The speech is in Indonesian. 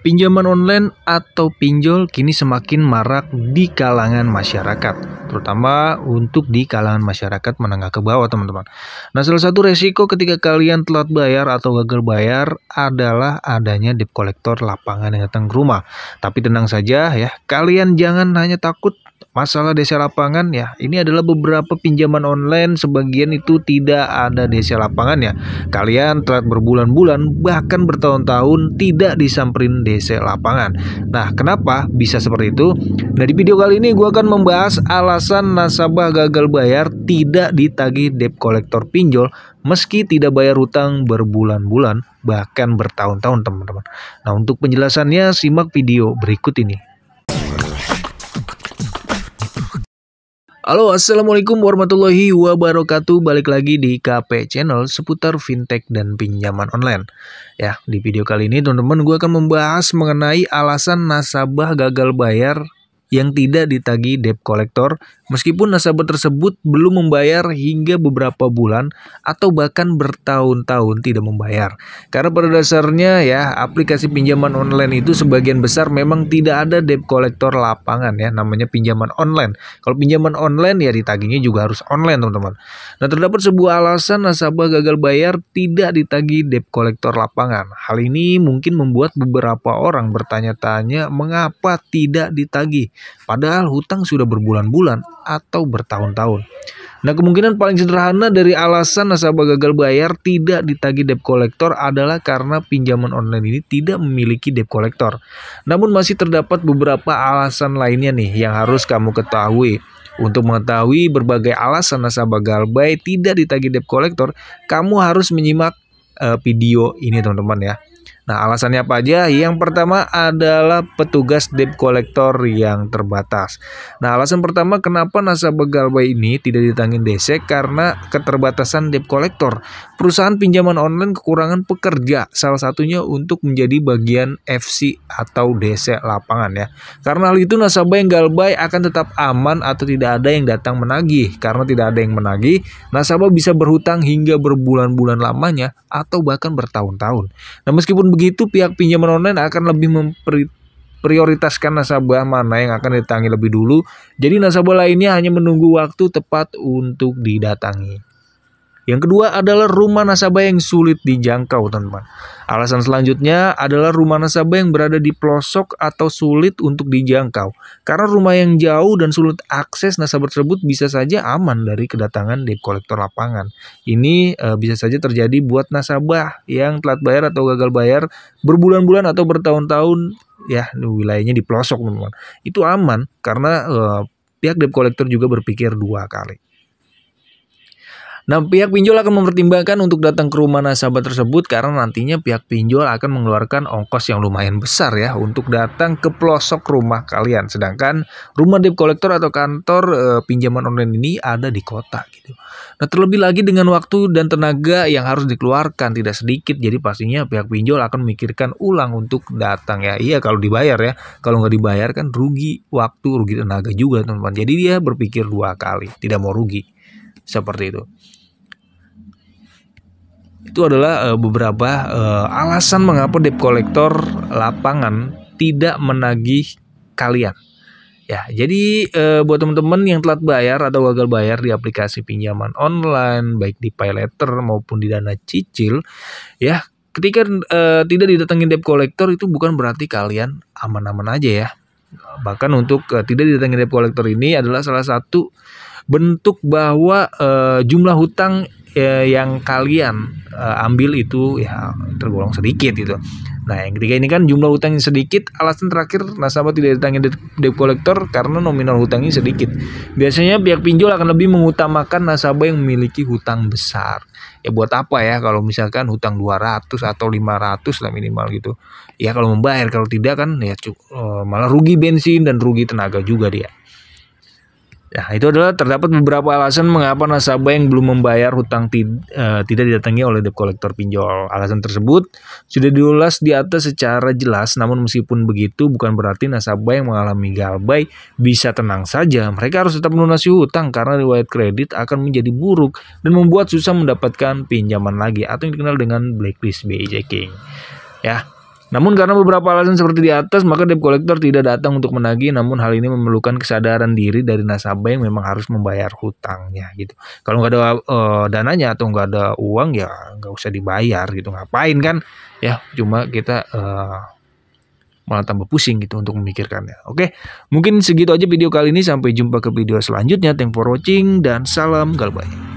Pinjaman online atau pinjol kini semakin marak di kalangan masyarakat, terutama untuk di kalangan masyarakat menengah ke bawah, teman-teman. Nah, salah satu resiko ketika kalian telat bayar atau gagal bayar adalah adanya debt collector lapangan yang datang ke rumah. Tapi tenang saja ya, kalian jangan hanya takut masalah DC lapangan ya. Ini adalah beberapa pinjaman online, sebagian itu tidak ada DC lapangan ya. Kalian telat berbulan-bulan bahkan bertahun-tahun tidak disamperin DC lapangan. Nah, kenapa bisa seperti itu? Nah, di video kali ini gue akan membahas alasan nasabah gagal bayar tidak ditagih debt collector pinjol meski tidak bayar hutang berbulan-bulan bahkan bertahun-tahun, teman-teman. Nah, untuk penjelasannya simak video berikut ini. Halo, assalamualaikum warahmatullahi wabarakatuh. Balik lagi di KP Channel seputar fintech dan pinjaman online. Ya, di video kali ini teman-teman gue akan membahas mengenai alasan nasabah gagal bayar yang tidak ditagih debt collector meskipun nasabah tersebut belum membayar hingga beberapa bulan atau bahkan bertahun-tahun tidak membayar. Karena pada dasarnya ya, aplikasi pinjaman online itu sebagian besar memang tidak ada debt collector lapangan ya, namanya pinjaman online. Kalau pinjaman online ya ditagihnya juga harus online, teman-teman. Nah, terdapat sebuah alasan nasabah gagal bayar tidak ditagih debt collector lapangan. Hal ini mungkin membuat beberapa orang bertanya-tanya mengapa tidak ditagih padahal hutang sudah berbulan-bulan atau bertahun-tahun. Nah, kemungkinan paling sederhana dari alasan nasabah gagal bayar tidak ditagih debt collector adalah karena pinjaman online ini tidak memiliki debt collector. Namun masih terdapat beberapa alasan lainnya nih yang harus kamu ketahui. Untuk mengetahui berbagai alasan nasabah gagal bayar tidak ditagih debt collector, kamu harus menyimak video ini, teman-teman ya. Nah, alasannya apa aja? Yang pertama adalah petugas debt collector yang terbatas. Nah, alasan pertama kenapa nasabah gagal bayar ini tidak ditagih DC karena keterbatasan debt collector. Perusahaan pinjaman online kekurangan pekerja, salah satunya untuk menjadi bagian FC atau DC lapangan ya. Karena hal itu nasabah yang gagal bayar akan tetap aman atau tidak ada yang datang menagih. Karena tidak ada yang menagih, nasabah bisa berhutang hingga berbulan-bulan lamanya atau bahkan bertahun-tahun. Nah, meskipun begitu, pihak pinjaman online akan lebih memprioritaskan nasabah mana yang akan didatangi lebih dulu. Jadi nasabah lainnya hanya menunggu waktu tepat untuk didatangi. Yang kedua adalah rumah nasabah yang sulit dijangkau, teman-teman. Alasan selanjutnya adalah rumah nasabah yang berada di pelosok atau sulit untuk dijangkau. Karena rumah yang jauh dan sulit akses, nasabah tersebut bisa saja aman dari kedatangan debt collector lapangan. Ini bisa saja terjadi buat nasabah yang telat bayar atau gagal bayar berbulan-bulan atau bertahun-tahun ya, wilayahnya di pelosok, teman-teman. Itu aman karena pihak debt collector juga berpikir dua kali. Nah, pihak pinjol akan mempertimbangkan untuk datang ke rumah nasabah tersebut karena nantinya pihak pinjol akan mengeluarkan ongkos yang lumayan besar ya untuk datang ke pelosok rumah kalian. Sedangkan rumah debt collector atau kantor pinjaman online ini ada di kota gitu. Nah, terlebih lagi dengan waktu dan tenaga yang harus dikeluarkan tidak sedikit. Jadi pastinya pihak pinjol akan memikirkan ulang untuk datang ya. Iya, kalau dibayar ya. Kalau nggak dibayar kan rugi waktu, rugi tenaga juga, teman-teman. Jadi dia berpikir dua kali, tidak mau rugi. Seperti itu. Itu adalah beberapa alasan mengapa debt collector lapangan tidak menagih kalian. Ya, jadi buat teman-teman yang telat bayar atau gagal bayar di aplikasi pinjaman online, baik di PayLater maupun di Dana Cicil, ya, ketika tidak didatangi debt collector itu bukan berarti kalian aman-aman aja ya. Bahkan untuk tidak didatangi debt collector ini adalah salah satu bentuk bahwa jumlah hutang yang kalian ambil itu ya tergolong sedikit gitu. Nah, yang ketiga ini kan jumlah hutangnya sedikit. Alasan terakhir nasabah tidak ditagih debt collector karena nominal hutangnya sedikit. Biasanya pihak pinjol akan lebih mengutamakan nasabah yang memiliki hutang besar. Ya buat apa ya kalau misalkan hutang 200 atau 500 lah minimal gitu. Ya kalau membayar, kalau tidak kan ya malah rugi bensin dan rugi tenaga juga dia. Nah, itu adalah terdapat beberapa alasan mengapa nasabah yang belum membayar hutang tidak didatangi oleh debt collector pinjol. Alasan tersebut sudah diulas di atas secara jelas, namun meskipun begitu bukan berarti nasabah yang mengalami gagal bayar bisa tenang saja. Mereka harus tetap melunasi hutang karena riwayat kredit akan menjadi buruk dan membuat susah mendapatkan pinjaman lagi atau yang dikenal dengan blacklist BI checking. Ya. Namun karena beberapa alasan seperti di atas, maka debt collector tidak datang untuk menagih, namun hal ini memerlukan kesadaran diri dari nasabah yang memang harus membayar hutangnya gitu. Kalau nggak ada dananya atau nggak ada uang ya nggak usah dibayar gitu, ngapain kan ya, cuma kita malah tambah pusing gitu untuk memikirkannya. Oke, mungkin segitu aja video kali ini, sampai jumpa ke video selanjutnya. Thanks for watching dan salam galbay.